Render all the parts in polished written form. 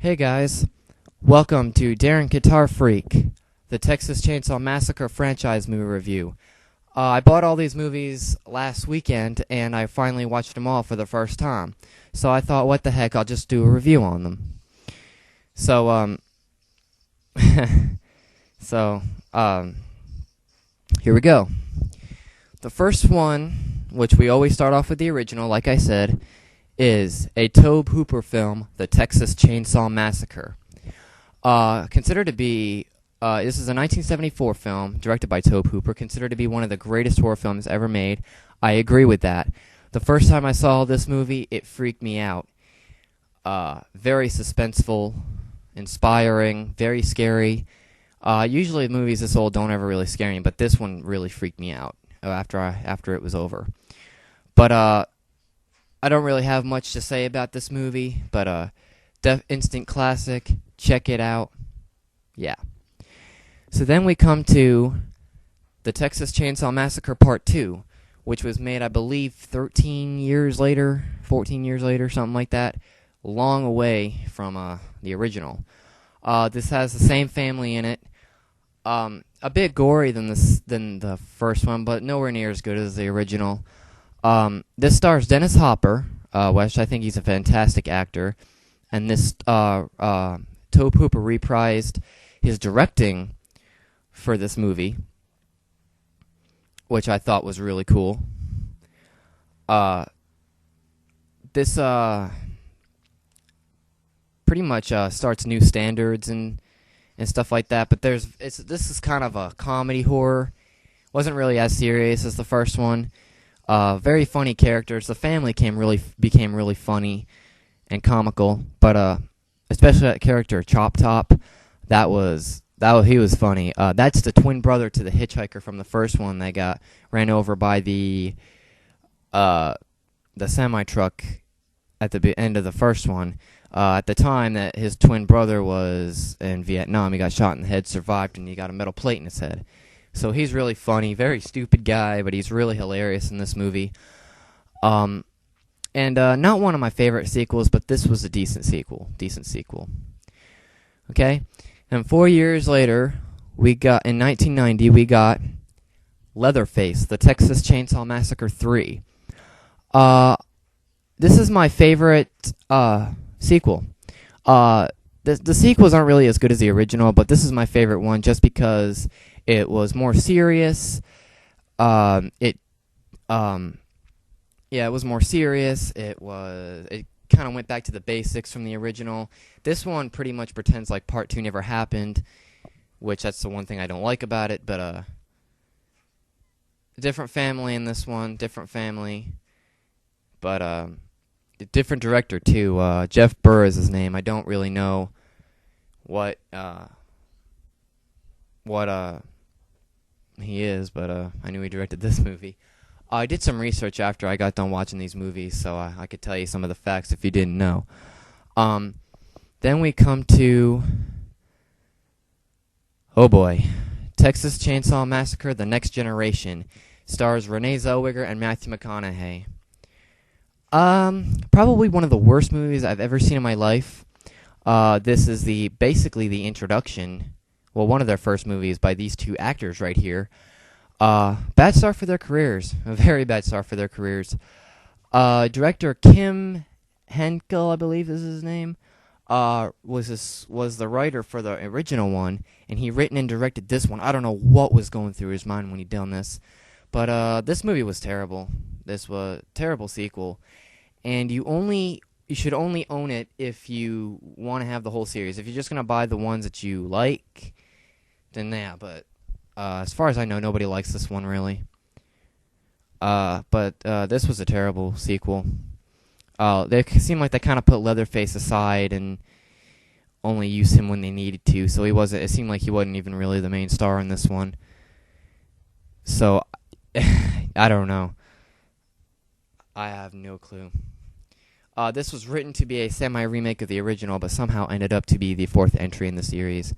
Hey guys, welcome to Darren Guitar Freak, the Texas Chainsaw Massacre franchise movie review. I bought all these movies last weekend and I finally watched them all for the first time. So I thought, what the heck, I'll just do a review on them. So, here we go. The first one, which we always start off with the original, like I said, is a Tobe Hooper film, The Texas Chainsaw Massacre. Considered to be, this is a 1974 film, directed by Tobe Hooper, considered to be one of the greatest horror films ever made. I agree with that. The first time I saw this movie, it freaked me out. Very suspenseful, inspiring, very scary. Usually movies this old don't ever really scare me, but this one really freaked me out after it was over. But, I don't really have much to say about this movie, but instant classic. Check it out. Yeah. So then we come to the Texas Chainsaw Massacre Part 2, which was made, I believe, 13 years later, 14 years later, something like that. Long away from the original. This has the same family in it. A bit gory than the first one, but nowhere near as good as the original. This stars Dennis Hopper, which I think he's a fantastic actor, and this Tobe Hooper reprised his directing for this movie, which I thought was really cool. This pretty much starts new standards and stuff like that, but this is kind of a comedy horror. Wasn't really as serious as the first one. Very funny characters. The family became really funny and comical, but especially that character Chop Top, he was funny. That's the twin brother to the hitchhiker from the first one that got ran over by the semi truck at the end of the first one. At the time that his twin brother was in Vietnam, he got shot in the head, survived, and he got a metal plate in his head. So he's really funny, very stupid guy, but he's really hilarious in this movie. And not one of my favorite sequels, but this was a decent sequel. Okay? And 4 years later, in 1990, we got Leatherface, The Texas Chainsaw Massacre 3. This is my favorite sequel. The sequels aren't really as good as the original, but this is my favorite one just because it was more serious. It was more serious. It kind of went back to the basics from the original. This one pretty much pretends like Part 2 never happened, which that's the one thing I don't like about it, but different family in this one, but a different director too. Jeff Burr is his name. I don't really know what he is, but I knew he directed this movie. I did some research after I got done watching these movies, so I could tell you some of the facts if you didn't know. Then we come to, oh boy, Texas Chainsaw Massacre: The Next Generation. Stars Renee Zellweger and Matthew McConaughey. Probably one of the worst movies I've ever seen in my life. This is basically the introduction. Well, one of their first movies by these two actors right here. Bad start for their careers. A very bad start for their careers. Director Kim Henkel, I believe is his name, was the writer for the original one, and he written and directed this one. I don't know what was going through his mind when he done this, but this movie was terrible. This was a terrible sequel, and you should only own it if you want to have the whole series. If you're just gonna buy the ones that you like, then yeah, but as far as I know, nobody likes this one, really. But this was a terrible sequel. They seemed like they kind of put Leatherface aside and only used him when they needed to, so it seemed like he wasn't even really the main star in this one. So, I don't know. I have no clue. This was written to be a semi-remake of the original, but somehow ended up to be the fourth entry in the series.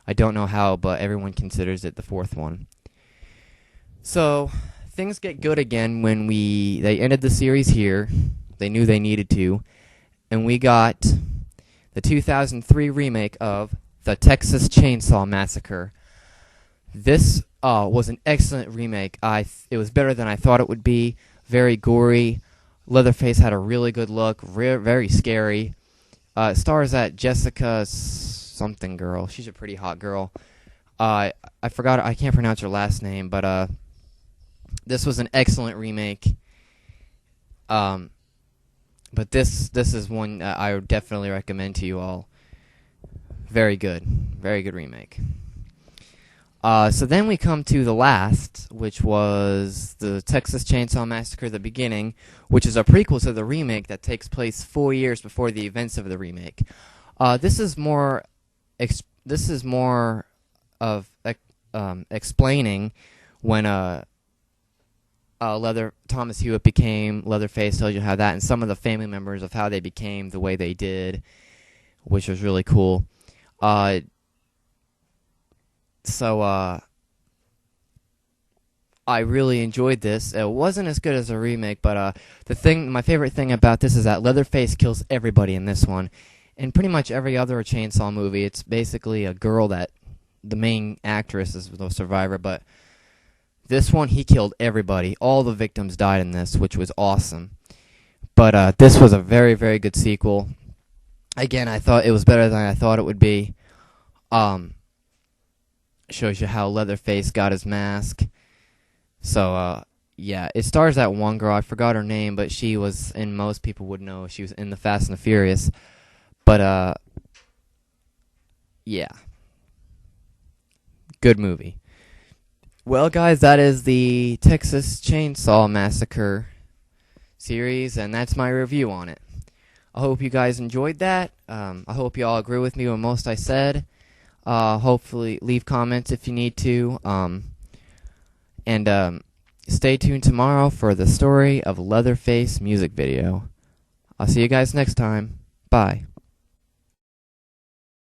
I don't know how, but everyone considers it the fourth one. So, things get good again when they ended the series here. They knew they needed to. And we got the 2003 remake of the Texas Chainsaw Massacre. This was an excellent remake. It was better than I thought it would be. Very gory. Leatherface had a really good look. Very scary. It stars that Jessica something girl. She's a pretty hot girl. I forgot. I can't pronounce her last name, but this was an excellent remake. But this is one I would definitely recommend to you all. Very good remake. So then we come to the last, which was the Texas Chainsaw Massacre: The Beginning, which is a prequel to the remake that takes place 4 years before the events of the remake. This is more of explaining when Thomas Hewitt became Leatherface. Tells you how that, and some of the family members of how they became the way they did, which was really cool. So I really enjoyed this. It wasn't as good as a remake, but my favorite thing about this is that Leatherface kills everybody in this one. In pretty much every other Chainsaw movie, it's basically a girl that the main actress is the survivor, but this one, he killed everybody. All the victims died in this, which was awesome. But this was a very, very good sequel. Again, I thought it was better than I thought it would be. Shows you how Leatherface got his mask. So, yeah, it stars that one girl. I forgot her name, but she was, and most people would know, she was in the Fast and the Furious. But, yeah. Good movie. Well, guys, that is the Texas Chainsaw Massacre series, and that's my review on it. I hope you guys enjoyed that. I hope you all agree with me on most I said. Hopefully, leave comments if you need to. And stay tuned tomorrow for the story of Leatherface music video. I'll see you guys next time. Bye.